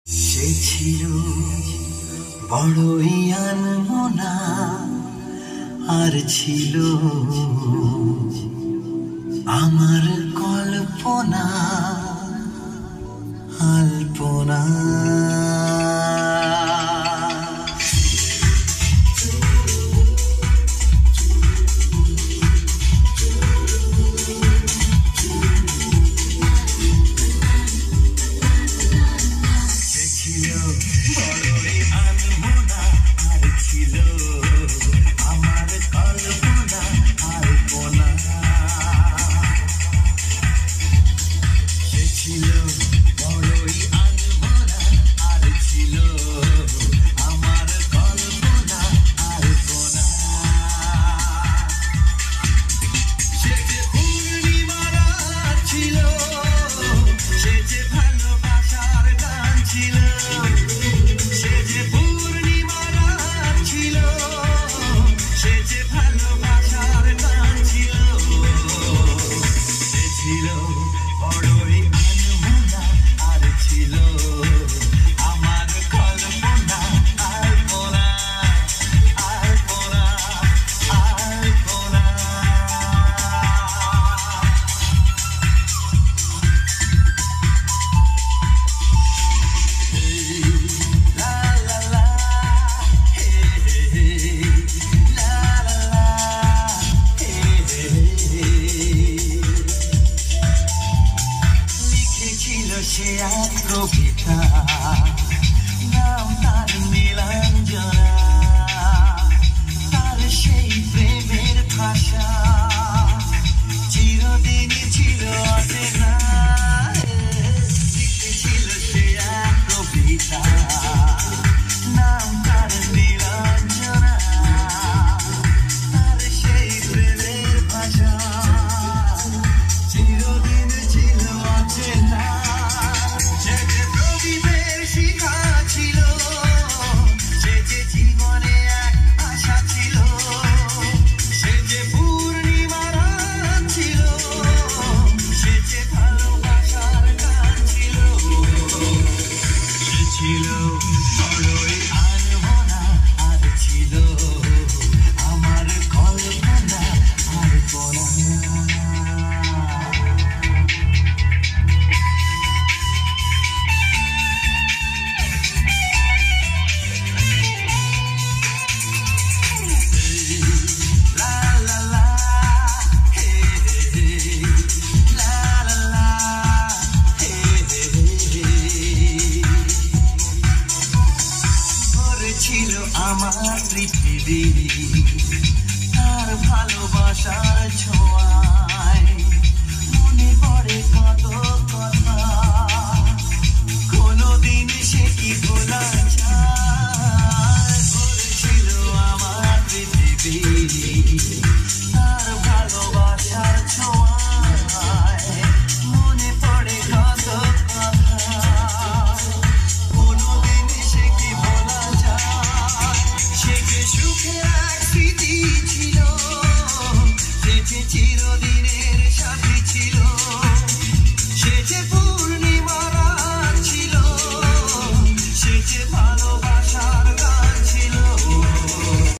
সে ছিল বড়ই আনমনা, আর ছিল আমার কল্পনা আলপনা। সে এক কবিতা, নাম তার নীলাঞ্জনা, তার সেই প্রেমের ভাষা চিরদিনই ছিল অচেনা। লিখেছিল সে এক কবিতা, নাম তার নীলাঞ্জনা, তার সেই প্রেমের ভাষা চিরদিন ছিল অচেনা। ছিল আমার পৃথিবী তার ভালোবাসার ছোঁয়ায়, মনে পড়ে কত কথা, কোনদিন সে কি ভোলা যায়। ছিল আমার পৃথিবী তার ভালোবাসার ছোঁয়ায়, মনে পড়ে কত কথা, কোনদিন সে কি ভোলা যায়। সুখের এক স্মৃতি ছিল, চিরদিন